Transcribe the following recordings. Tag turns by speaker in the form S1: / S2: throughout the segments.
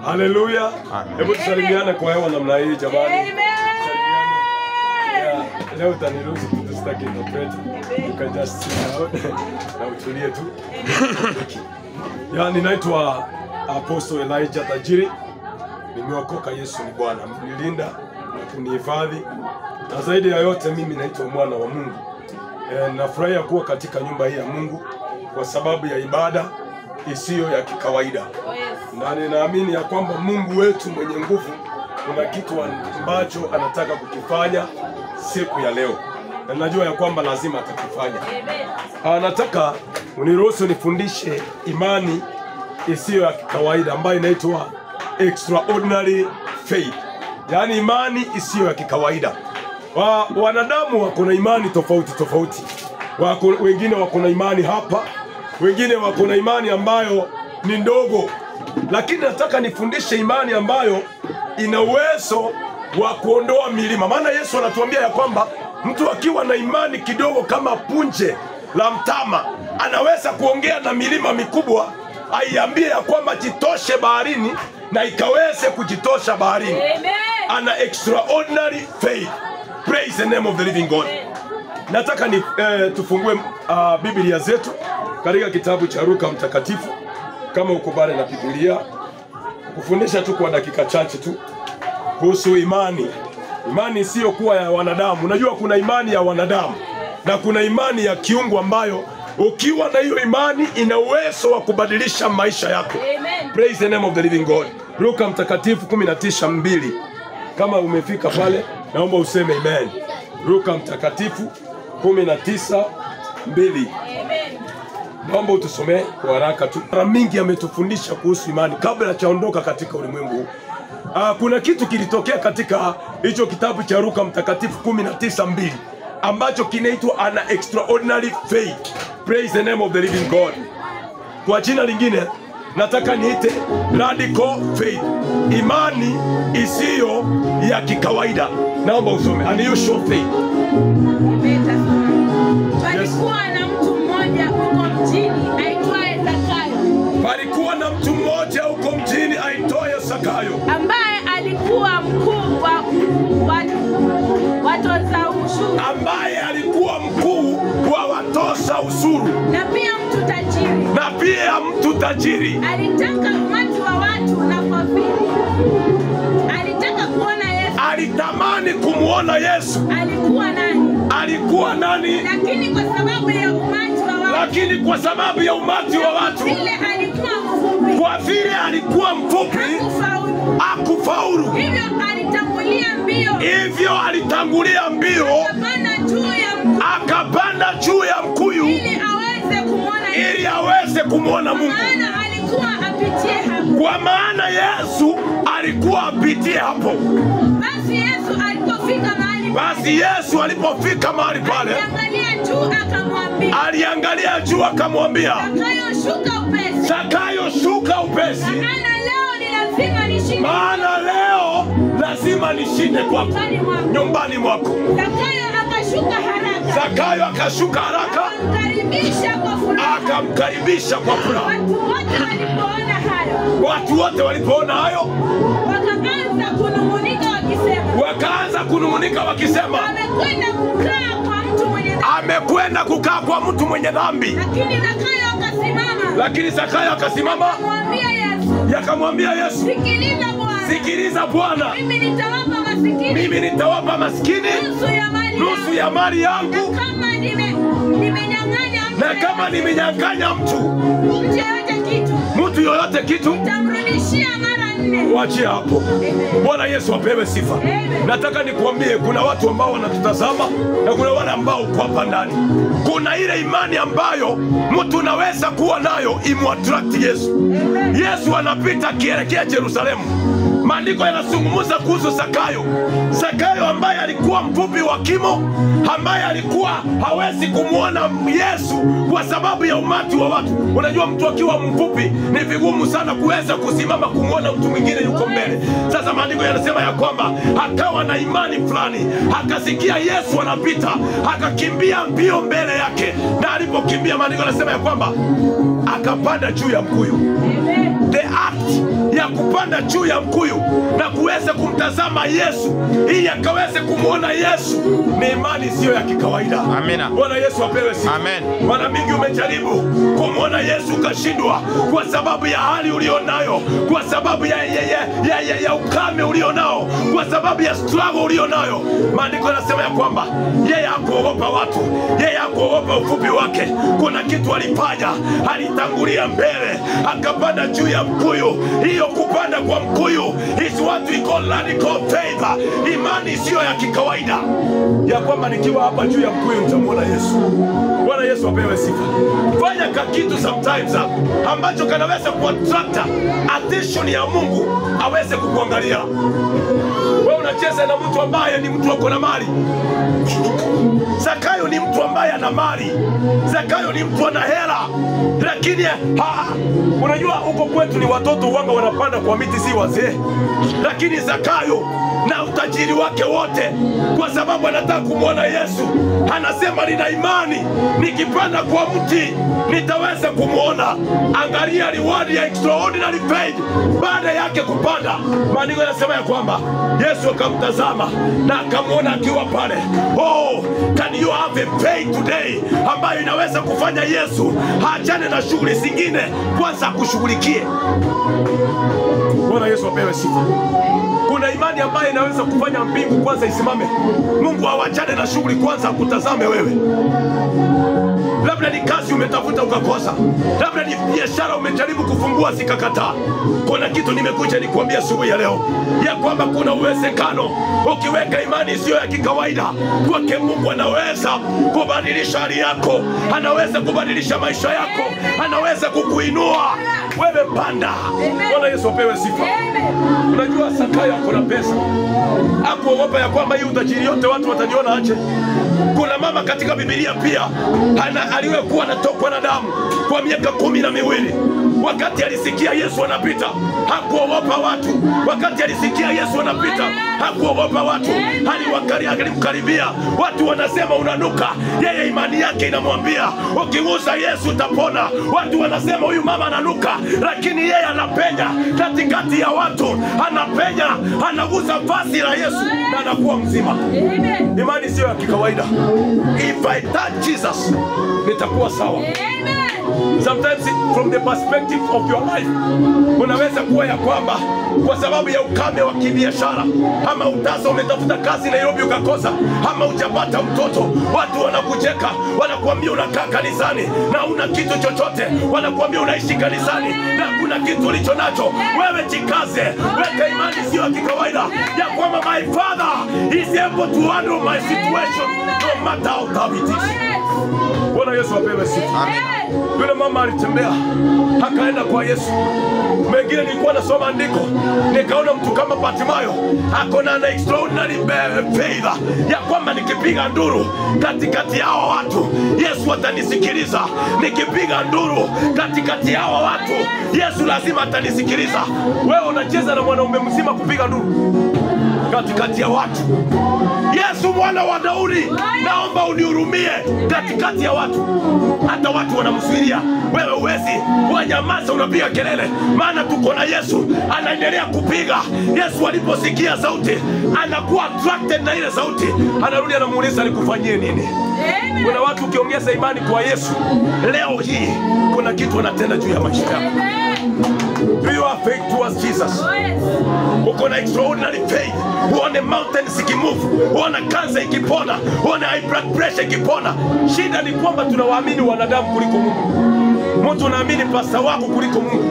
S1: Haleluya. Hebu tusalimiane kwa hewa namna hii jamani.
S2: Amen.
S1: Leo taniruhusu tusitaki interpret. You can just sit down na utulie tu. Yani naitwa Apostle Elijah Tajiri. Nimeokoka, Yesu ni Bwana. Mnilinda na kunihifadhi. Na zaidi ya yote mimi naitwa mwana wa Mungu. Nafurahia kuwa katika nyumba hii ya Mungu kwa sababu ya ibada isiyo ya kikawaida. Na ninaamini ya kwamba Mungu wetu mwenye nguvu kuna kitu ambacho anataka kukifanya siku ya leo. Na najua ya kwamba lazima atakifanya. Anataka uniruhusu nifundishe imani isiyo ya kikawaida ambayo inaitwa extraordinary faith. Yaani imani isiyo ya kikawaida. Wanadamu wako na imani tofauti tofauti. Wengine wako na imani hapa, wengine wako na imani ambayo ni ndogo. Lakini nataka nifundishe imani ambayo ina uwezo wa kuondoa milima. Maana Yesu anatuambia ya kwamba mtu akiwa na imani kidogo kama punje la mtama anaweza kuongea na milima mikubwa, aiambie ya kwamba jitoshe baharini na ikaweze kujitosha baharini.
S2: Amen.
S1: Ana extraordinary faith. Praise the name of the living God. Nataka ni tufungue Biblia zetu katika kitabu cha Luka Mtakatifu. Kama uko pale na Biblia, kufundisha tu kwa dakika chache tu kuhusu imani. Imani sio kuwa ya wanadamu. Unajua kuna imani ya wanadamu na kuna imani ya kiungu ambayo ukiwa na hiyo imani ina uwezo wa kubadilisha maisha yako.
S2: Amen.
S1: Praise the name of the living God. Luka Mtakatifu 19:2. Kama umefika pale naomba useme amen. Luka Mtakatifu 19:2.
S2: Amen.
S1: Naomba utusomee kwa haraka tu. Mara mingi ametufundisha kuhusu imani kabla chaondoka katika ulimwengu. Kuna kitu kilitokea katika hicho kitabu cha Luka Mtakatifu 19:2 ambacho kinaitwa an extraordinary faith. Praise the name of the living God. Kwa jina lingine nataka niite radical faith. Imani isiyo ya kikawaida. Naomba usome unusual faith.
S2: Palikuwa na mtu mmoja huko mjini aitwaye Zakayo.
S1: Palikuwa na mtu mmoja huko mjini aitwaye Zakayo,
S2: ambaye alikuwa mkuu wa watoza ushuru.
S1: ambaye alikuwa mkuu wa watoza ushuru.
S2: Na pia mtu tajiri.
S1: Na pia mtu tajiri.
S2: Alitaka umati wa watu na kwa vile alitaka kuona Yesu.
S1: Alitamani kumuona Yesu.
S2: Alikuwa nani?
S1: Alikuwa nani?
S2: Lakini kwa sababu ya umati wa watu.
S1: Lakini kwa sababu ya umati wa watu.
S2: Vile alikuwa mfupi.
S1: Kwa vile alikuwa mfupi. Hakufaulu.
S2: Hivyo alitangulia mbio.
S1: Akapanda juu ya mkuyu. Ili aweze kumwona Mungu. Kwa maana Yesu alikuwa apitie hapo. Basi Yesu alipofika mahali pale, aliangalia juu akamwambia, Zakayo, shuka upesi. Maana leo lazima nishinde kwako, nyumbani mwako. Zakayo akashuka haraka, akamkaribisha kwa furaha. Watu wote walipoona hayo, wakaanza kunung'unika wakisema, amekwenda kukaa kwa mtu mwenye dhambi. Lakini Zakayo akasimama, yakamwambia Yesu, sikiliza Bwana, mimi nitawapa maskini nusu ya mali yangu, na kama nimenyang'anya mtu yoyote kitu, wachie hapo. Bwana Yesu apewe sifa. Nataka nikuambie kuna watu ambao wanatutazama na kuna wale ambao uko hapa ndani. Kuna ile imani ambayo mtu unaweza kuwa nayo imuattract Yesu. Yesu anapita akielekea Yerusalemu. Maandiko yanazungumza kuhusu Zakayo. Zakayo ambaye alikuwa mfupi wa kimo, ambaye alikuwa hawezi kumuona Yesu kwa sababu ya umati wa watu. Unajua mtu akiwa mfupi ni vigumu sana kuweza kusimama kumuona mtu mwingine yuko mbele. Sasa maandiko yanasema ya kwamba akawa na imani fulani, akasikia Yesu anapita, akakimbia mbio mbele yake, na alipokimbia maandiko yanasema ya kwamba akapanda juu ya mkuyu. The act ya kupanda juu ya mkuyu na kuweza kumtazama Yesu ili akaweze kumuona Yesu ni imani sio ya kikawaida.
S3: Amina.
S1: Bwana Yesu apewe sifa.
S3: Amen.
S1: Mara mingi umejaribu kumuona Yesu ukashindwa kwa sababu ya hali ulionayo, kwa sababu ya ukame ulionao, kwa sababu ya struggle ulionayo. Maandiko yanasema ya kwamba yeye hakuogopa watu, yeye hakuogopa ufupi wake. Kuna kitu alifanya, alitangulia mbele, akapanda juu ya mkuyu. Hiyo kupanda kwa mkuyu is what we call radical faith. Imani sio ya kikawaida, ya kwamba nikiwa hapa juu ya mkuyu nitamuona Yesu. Bwana Yesu apewe sifa. Fanya kitu sometimes ambacho kanaweza kuattract attention ya Mungu aweze kukuangalia. Wewe unacheza na mtu ambaye ni mtu wako na mali. Zakayo ni mtu ambaye ana mali. Zakayo ni mtu ana hela. Lakini unajua huko kwetu ni watoto wanga wanapanda kwa miti, si wazee. Lakini Zakayo na utajiri wake wote, kwa sababu anataka kumuona Yesu, anasema nina imani nikipanda kwa mti nitaweza kumuona. Angalia reward ya extraordinary faith baada yake kupanda. Maandiko yanasema ya kwamba Yesu akamtazama na akamuona akiwa pale. Oh, can you have a faith today ambayo inaweza kufanya Yesu haachane na shughuli zingine, kwanza akushughulikie? Bwana Yesu apewe sifa. Kuna imani ambayo inaweza kufanya mbingu kwanza isimame. Mungu awachane na shughuli, kwanza akutazame wewe. Labda ni kazi umetafuta ukakosa, labda ni biashara umejaribu kufungua sikakataa. Kuna kitu nimekuja nikuambia asubuhi ya leo, ya kwamba kuna uwezekano ukiweka imani sio ya kikawaida kwake, Mungu anaweza kubadilisha hali yako, anaweza kubadilisha maisha yako, anaweza kukuinua wewe. Panda. Bwana Yesu apewe sifa. Unajua Zakayo kuna pesa, hakuogopa ya kwamba hii utajiri yote watu wataniona aje. Kuna mama katika Biblia pia aliyekuwa anatokwa na damu kwa miaka 12. Wakati alisikia Yesu anapita, hakuogopa watu. Wakati alisikia Yesu anapita, hakuogopa watu. Alimkaribia, watu wanasema unanuka, yeye imani yake inamwambia ukigusa Yesu utapona. Watu wanasema huyu mama ananuka, lakini yeye anapenya katikati ya watu, anapenya, anagusa vazi la Yesu na anakuwa mzima. Imani sio ya kikawaida. If I touch Jesus, nitakuwa sawa. Sometimes from the perspective of your life, unaweza kuwa ya kwamba kwa sababu ya ukame wa kibiashara, ama utasa umetafuta kazi Nairobi ukakosa, ama hujapata mtoto, watu wanakucheka, wanakuambia unakaa kanisani na una kitu chochote, wanakuambia unaishi kanisani na kuna kitu ulicho nacho. Wewe jikaze, weka imani sio ya kikawaida ya kwamba my Father is able to handle my situation no matter how tough it is. Bwana Yesu apewe sifa. Yule mama alitembea akaenda kwa Yesu. Mengine nilikuwa nasoma andiko, nikaona mtu kama Bartimayo akona na extraordinary faith ya kwamba nikipiga nduru katikati ya hawa watu Yesu atanisikiliza. Nikipiga nduru katikati ya hawa watu Yesu lazima atanisikiliza. Wewe unacheza na mwanaume mzima kupiga nduru katikati ya watu. Yesu mwana wa Daudi, naomba unihurumie katikati ya watu. Hata watu wanamsuilia, wewe uwezi wanyamaza, unapiga kelele, maana tuko na Yesu. Anaendelea kupiga. Yesu aliposikia sauti, anakuwa attracted na ile sauti, anarudi anamuuliza nikufanyie nini? Kuna watu ukiongeza imani kwa Yesu leo hii, kuna kitu anatenda juu ya maisha yako. Do you have faith towards Jesus? Uko na extraordinary faith. Uone mountains ikimove, uone cancer ikipona, uone high blood pressure ikipona. Shida ni kwamba tunawaamini wanadamu kuliko Mungu. Mtu anaamini pasta wako kuliko Mungu.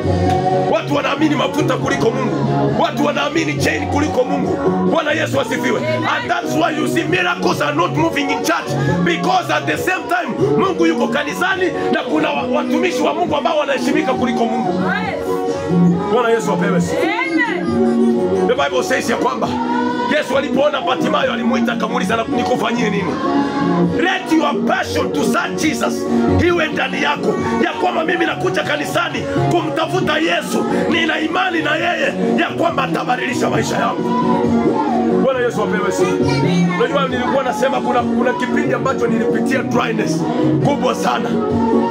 S1: Watu wanaamini mafuta kuliko Mungu. Watu wanaamini chain kuliko Mungu. Bwana Yesu asifiwe. And that's why you see miracles are not moving in church, because at the same time Mungu yuko kanisani na kuna watumishi wa Mungu ambao wanaheshimika kuliko Mungu. Bwana Yesu apewe sifa.
S2: Amen.
S1: The Bible says ya kwamba Yesu alipoona Bartimayo alimuita akamuuliza nikufanyie nini? Let your passion to serve Jesus iwe ndani yako, ya kwamba mimi nakuja kanisani kumtafuta Yesu, nina imani na yeye ya kwamba atabadilisha maisha yangu. Bwana Yesu apewe sifa. Unajua nilikuwa nasema kuna kipindi ambacho nilipitia dryness kubwa sana.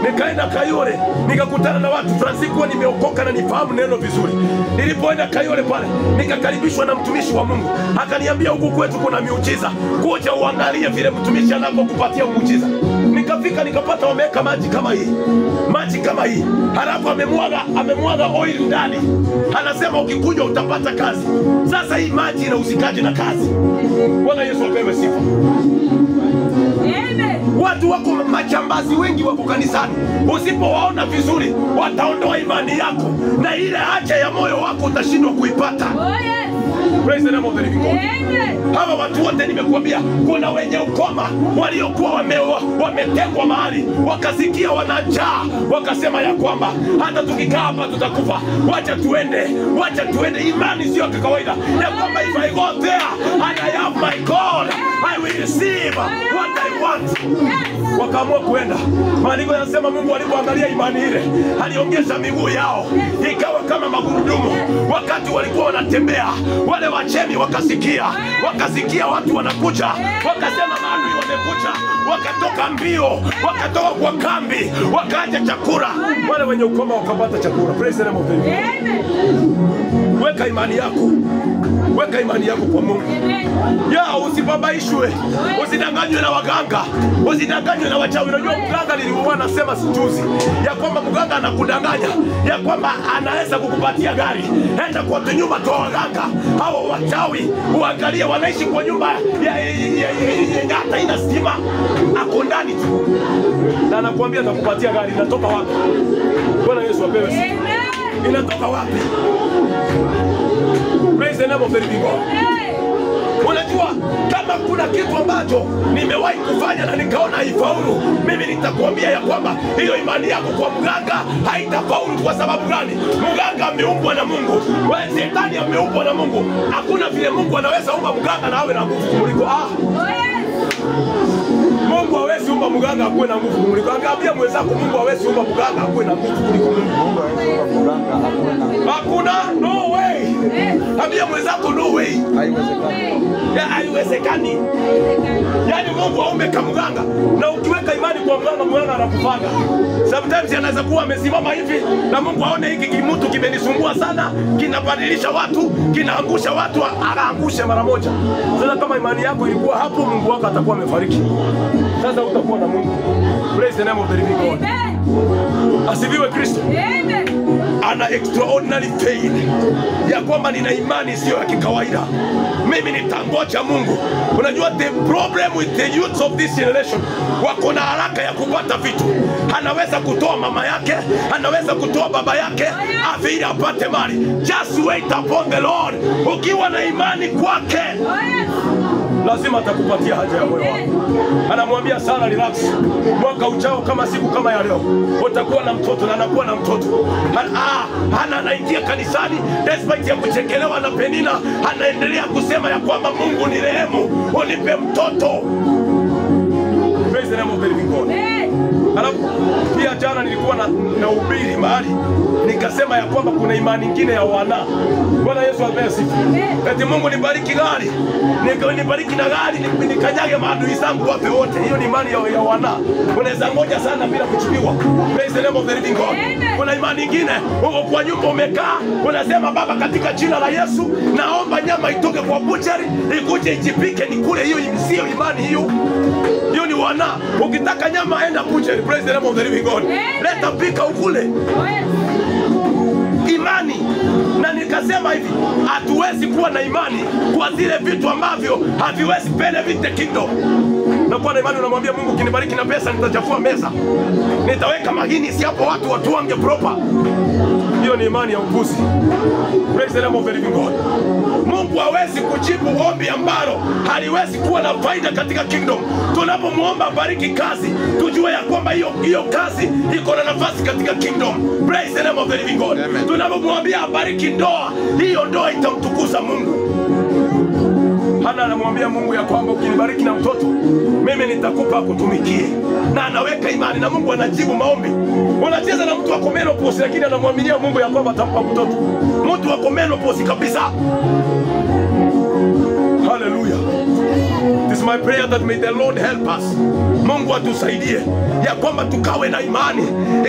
S1: Nikaenda Kayole, nikakutana na watu Francisco, nimeokoka na nifahamu neno vizuri. Nilipoenda Kayole pale, nikakaribishwa na mtumishi wa Mungu. Akaniambia huku kwetu kuna miujiza, kuja uangalie vile mtumishi anapokupatia muujiza. Nikafika nikapata wameka maji kama hii. Maji kama hii. Halafu amemwaga oil ndani. Anasema ukikuja utapata kazi. Sasa hii maji inauzikaje na kazi? Bwana Yesu apewe sifa.
S2: Amen.
S1: Watu wako majambazi wengi wako kanisani. Usipowaona vizuri wataondoa imani yako, na ile haja ya moyo wako utashindwa kuipata.
S2: Oh yes.
S1: Praise the name of the living God.
S2: Amen.
S1: Hawa watu wote nimekuambia, kuna wenye ukoma waliokuwa wametengwa mahali, wakasikia wanajaa, wakasema ya kwamba hata tukikaa hapa tutakufa. Wacha tuende. Imani sio kawaida, ya kwamba if I go there and I have my God, I will receive what I want. Wakaamua kuenda. Maandiko yanasema Mungu alipoangalia imani ile, aliongeza miguu yao ikawa kama magurudumu. Wakati walikuwa wanatembea, wale wachemi wakasikia watu wanakuja, wakasema maadui wamekuja, wakatoka mbio, wakatoka kwa kambi, wakaja chakula. Wale wenye ukoma wakapata chakula. Praise the name of the Lord.
S2: Amen.
S1: Weka imani yako. Weka imani yako kwa Mungu. Ya usibabaishwe. Usidanganywe na waganga. Usidanganywe na wachawi. Unajua mganga niliuona nasema sijuzi ya kwamba mganga anakudanganya ya kwamba anaweza kukupatia gari. Enda kwa nyumba toa waganga. Hao wachawi uangalie wanaishi kwa nyumba ya hata ina stima. Ako ndani tu. Na anakuambia atakupatia gari. Inatoka wapi? Bwana Yesu apewe sifa. Inatoka wapi? Praise the name of the living God. Unajua kama kuna kitu ambacho nimewahi kufanya na nikaona haifaulu, mimi nitakwambia ya kwamba hiyo imani yako kwa mganga haitafaulu. Kwa sababu gani? Mganga ameumbwa na Mungu. Wewe shetani ameumbwa na Mungu. Hakuna vile Mungu anaweza umba mganga na awe na nguvu kuliko Mungu hawezi umba mganga akuwe na nguvu kuliko. Angaambia mwenzako Mungu hawezi umba mganga akuwe na nguvu kuliko Mungu.
S3: Mungu hawezi umba mganga akuwe na nguvu.
S1: Hakuna, no way. Ambia mwenzako no way.
S3: Haiwezekani.
S1: Haiwezekani. Yaani Mungu aumbe kama mganga, na ukiweka imani kwa mganga, mganga anakupanga. Sometimes anaweza kuwa amesimama hivi na Mungu aone hiki kimutu kimenisumbua sana, kinabadilisha watu, kinaangusha watu, anaangusha mara moja. Sasa kama imani yako ilikuwa hapo, Mungu wako atakuwa amefariki. Sasa utakuwa na Mungu. Praise the name of the living God. Asifiwe Kristo.
S2: Amen.
S1: Ana extraordinary faith ya kwamba nina imani sio ya kikawaida. Mimi nitangoja Mungu. Unajua the problem with the youth of this generation, wako na haraka ya kupata vitu. Anaweza kutoa mama yake, anaweza kutoa baba yake, ili apate mali. Just wait upon the Lord. Ukiwa na imani kwake, lazima atakupatia haja ya moyo wako. Anamwambia Sara, relax. Mwaka ujao kama siku kama ya leo utakuwa na mtoto, na anakuwa na mtoto. Hana anaingia kanisani despite ya kuchekelewa na Penina, anaendelea kusema ya kwamba Mungu ni rehemu, unipe mtoto. Praise the name of the living God. Alafu pia jana nilikuwa na ubiri mahali, nikasema ya kwamba kuna imani nyingine ya wana. Bwana Yesu apewe sifa. Eti Mungu nibariki gari, nibariki na gari, nikanyage maadui zangu wape wote. Hiyo ni imani ya wana. Unaweza ngoja sana bila kuchukiwa. Praise the name of the living God. Kuna imani nyingine, uko kwa nyumba umekaa, unasema Baba, katika jina la Yesu naomba nyama itoke kwa butchery ikuje ijipike nikule. Hiyo sio imani hiyo. Hiyo ni wana. Ukitaka nyama enda butchery. Praise the name of the living God. Leta pika ukule. Imani. Na nikasema hivi, hatuwezi kuwa na imani kwa zile vitu ambavyo haviwezi benefit the kingdom. Na kwa imani unamwambia Mungu, kinibariki na pesa nitachafua meza, nitaweka mahini si hapo watu wange proper. hiyo ni imani ya upuzi. Praise the name of the living God. Mungu hawezi kujibu ombi ambalo haliwezi kuwa na faida katika kingdom. Tunapomuomba bariki kazi, tujue ya kwamba hiyo kazi iko na nafasi katika kingdom. Praise the name of the living God. Tunapomwambia bariki ndoa, hiyo ndoa itamtukuza Mungu. Hana anamwambia Mungu ya kwamba ukinibariki na mtoto, mimi nitakupa kutumikie. Na anaweka imani na Mungu anajibu maombi. Unacheza na mtu wako menopause lakini anamwaminia Mungu ya kwamba atampa mtoto. Mtu wako menopause kabisa. Hallelujah. This is my prayer that may the Lord help us. Mungu atusaidie ya kwamba tukawe na imani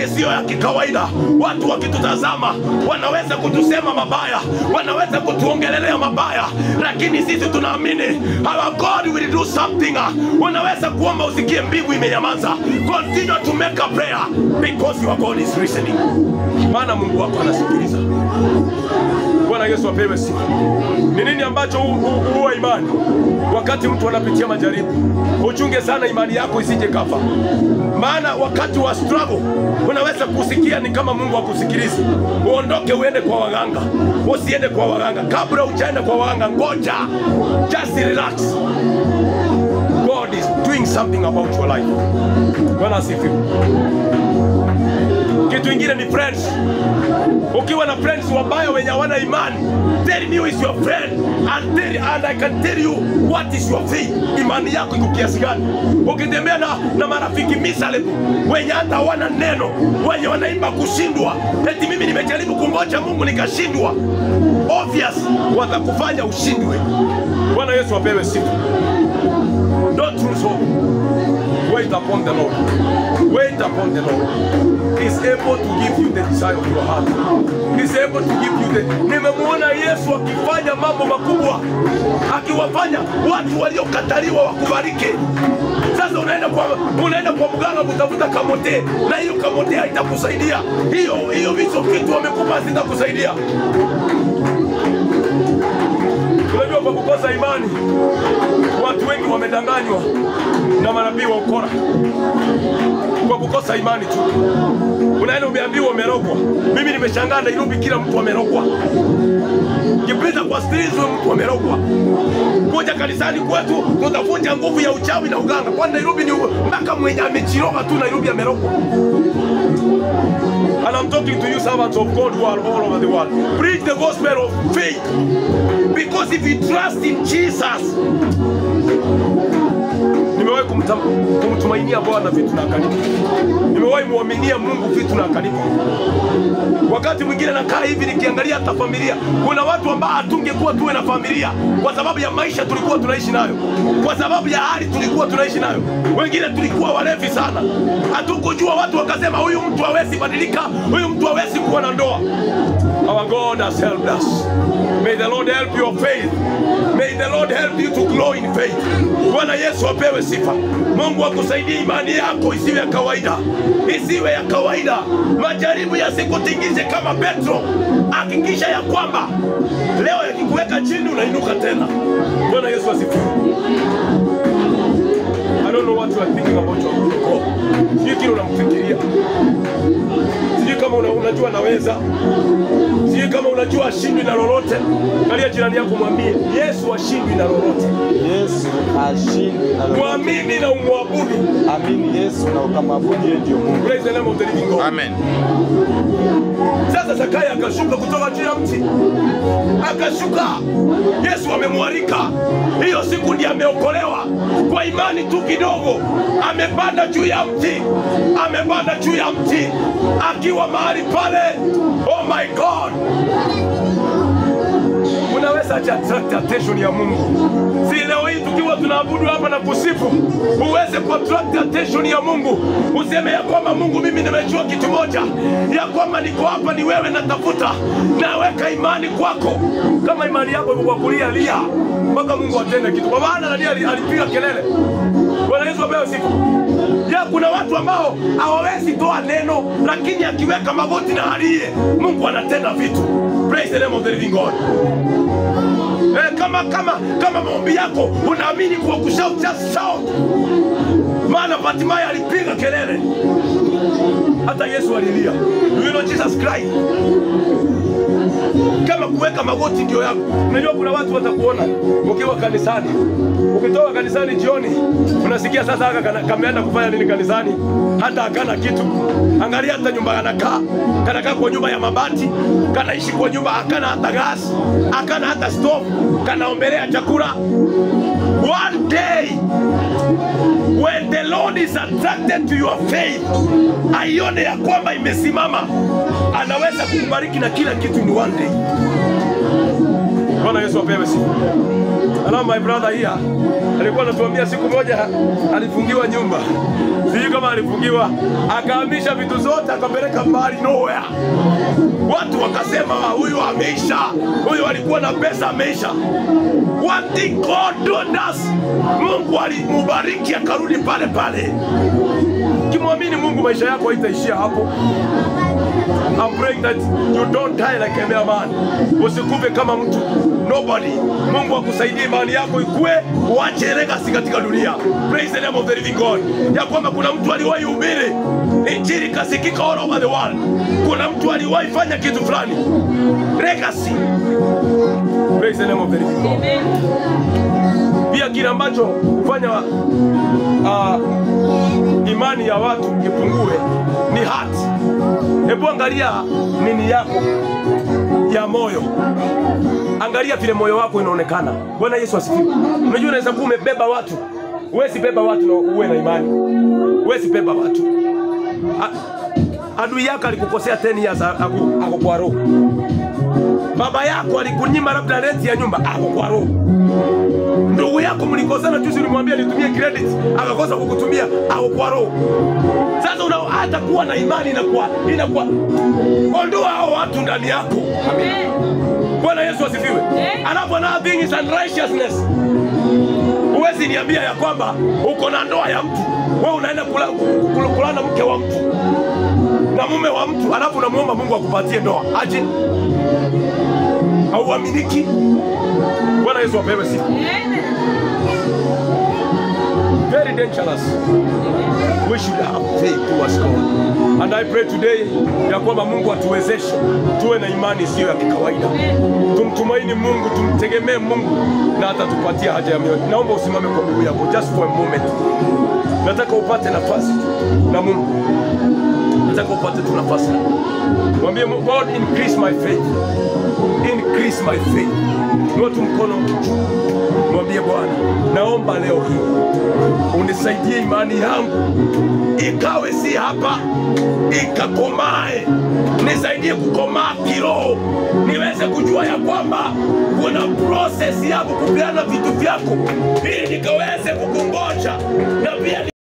S1: isiyo ya kikawaida. Watu wakitutazama wanaweza kutusema mabaya, wanaweza kutuongelelea mabaya, lakini sisi tunaamini our God will do something. Unaweza kuomba usikie mbingu imenyamaza. Continue to make a prayer because your God is listening. Maana Mungu wako anasikiliza. Bwana Yesu apewe sifa. Ni nini ambacho huwa imani? Wakati mtu anapitia majaribu, uchunge sana imani yako isije kafa. Maana wakati wa struggle unaweza kusikia ni kama Mungu hakusikilizi. Uondoke uende kwa waganga. Usiende kwa waganga. Kabla hujaenda kwa waganga, ngoja. Just relax. God is doing something about your life. Bwana asifiwe. Kitu kingine ni friends. Ukiwa na friends wabaya wenye hawana imani, tell me who is your friend and I can tell you what is your faith. Imani yako iko kiasi gani? Ukitembea na marafiki misalebu wenye hata hawana neno, wenye wanaimba kushindwa, eti mimi nimejaribu kungoja Mungu nikashindwa, obvious watakufanya ushindwe. Bwana Yesu apewe sifa. Don't lose hope. Wait upon the Lord. Wait upon the Lord. He's able to give you the desire of your heart. He's able to give you the... Nimemuona Yesu akifanya mambo makubwa, akiwafanya watu waliokataliwa wakubariki. Sasa unaenda kwa mganga kutafuta kamote, na hiyo kamote haitakusaidia. Hiyo vitu kitu wamekupa zitakusaidia. Unajua kwa kukosa imani, watu wengi wamedanganywa na manabii wa ukora. Kwa kukosa imani tu. Unaenda umeambiwa umerogwa. Mimi nimeshangaa Nairobi kila mtu amerogwa. Kipita kwa streets mtu amerogwa. Kuja kanisani kwetu tutavunja nguvu ya uchawi na uganga. Kwa Nairobi ni mpaka mwenye amechiroga tu Nairobi amerogwa. And I'm talking to you servants of God who are all over the world. Preach the gospel of faith. Because if you trust in Jesus, nimewahi kumtumainia Bwana vitu na akanipa. Nimewahi muaminia Mungu vitu na akanipa. Wakati mwingine nakaa hivi nikiangalia hata familia, kuna watu ambao hatungekuwa tuwe na familia kwa sababu ya maisha tulikuwa tunaishi nayo, kwa sababu ya hali tulikuwa tunaishi nayo. Wengine tulikuwa walevi sana, hatukujua. Watu wakasema huyu mtu hawezi badilika, huyu mtu hawezi kuwa na ndoa. Our God has helped us. May the Lord help your faith. May the Lord help you to grow in faith. Bwana Yesu apewe sifa. Mungu akusaidie imani yako isiwe ya kawaida. Isiwe ya kawaida. Majaribu yasikutingize kama Petro. Hakikisha ya kwamba leo yakikuweka chini unainuka tena. Bwana Yesu asifiwe. I don't know what you are thinking about your God. Sijui kile unamfikiria. Sijui kama unajua naweza. Sijui kama unajua ashindwi na lolote. Angalia jirani yako mwambie Yesu ashindwi na lolote.
S3: Yesu ashindwi na lolote.
S1: Muamini na umwabudu.
S3: Amini Yesu na ukamwabudu yeye ndio Mungu.
S1: Praise the name of the living God.
S4: Amen.
S1: Sasa Zakayo akashuka kutoka juu ya mti. Akashuka. Yesu amemwalika. Hiyo siku ndiye ameokolewa. Kwa imani tu kidogo amepanda juu ya mti. Amepanda juu ya mti. Akiwa mahali pale. Oh my God. Unaweza attract attention ya Mungu. Si leo hii tukiwa tunaabudu hapa na kusifu, uweze kuattract attention ya Mungu. Useme ya kwamba Mungu, mimi nimejua kitu moja, ya kwamba niko hapa ni wewe natafuta. Naweka imani kwako. Kama imani yako iko kwa kulia, lia mpaka Mungu atende kitu. Kwa maana nani alipiga kelele? Bwana Yesu apewe sifa. Ya kuna watu ambao hawawezi toa neno, lakini akiweka magoti na alie, Mungu anatenda vitu. Praise the name of the living God. Kama maombi yako unaamini kwa kushout, just shout. Maana Batimaya alipiga kelele. Hata Yesu alilia. Do you know Jesus cried? Kama kuweka magoti ndio yako. Unajua kuna watu watakuona ukiwa kanisani. Ukitoka kanisani jioni, unasikia sasa haka kameenda kufanya nini kanisani? Hata akana kitu. Angalia hata nyumba kanakaa kwa nyumba ya mabati, kanaishi kwa nyumba akana hata gas, akana hata stove, kanaombelea chakula. One day when the Lord is attracted to your faith, aione ya kwamba imesimama, anaweza kukubariki na kila kitu in one day. Bwana Yesu apewe sifa. Hello my brother here. Alikuwa anatuambia siku moja alifungiwa nyumba. Sijui kama alifungiwa, akahamisha vitu zote akapeleka mbali nowhere. Watu wakasema huyu ameisha. Huyu alikuwa na pesa ameisha. One thing God does, Mungu alimubariki akarudi pale pale. Kimwamini Mungu maisha yako haitaishia hapo. I'm praying that you don't die like a mere man. Usikufe kama mtu. Nobody. Mungu akusaidie imani yako ikue, uache legacy katika dunia. Praise the name of the living God. Ya kwamba kuna mtu aliwahi hubiri injili kasikika all over the world. Kuna mtu aliwahi fanya kitu fulani. Legacy. Praise the name of the living God. Pia kile ambacho kufanya imani ya watu ipungue ni heart. Hebu angalia nini yako ya moyo. Angalia vile moyo wako inaonekana. Bwana Yesu asifiwe. Unajua unaweza kuwa umebeba watu. Huwezi beba watu na uwe na imani. Huwezi beba watu. Adui yako alikukosea 10 years ako kwa roho. Baba yako alikunyima labda rent ya nyumba ako kwa roho. Ndugu yako mlikosana juzi ulimwambia nitumie credit akakosa kukutumia ako kwa roho. Sasa hata kuwa na imani inakuwa ondoa hao watu ndani yako. Amen. Bwana Yesu asifiwe. Alafu another thing is unrighteousness. Huwezi niambia ya kwamba uko na ndoa ya mtu, wewe unaenda kulana mke wa mtu na mume wa mtu, alafu unamuomba Mungu akupatie ndoa. Aje? Hauaminiki. Bwana Yesu apewe sifa. Very dangerous. We should have faith towards God. And I pray today ya kwamba Mungu atuwezeshe tuwe na imani sio ya kikawaida. Tumtumaini Mungu, tumtegemee Mungu na atatupatia haja ya mioyo. Naomba usimame kwa miguu yako just for a moment. Nataka upate nafasi na Mungu. Nataka upate tu nafasi. Mwambie God, increase my faith. Increase my faith. Nyote mkono juu. Mwambie Bwana, naomba leo hii unisaidie imani yangu ikawe si hapa, ikakomae. Nisaidie kukomaa kiroho, niweze kujua ya kwamba kuna process ya kupeana vitu vyako ili nikaweze kukungoja na pia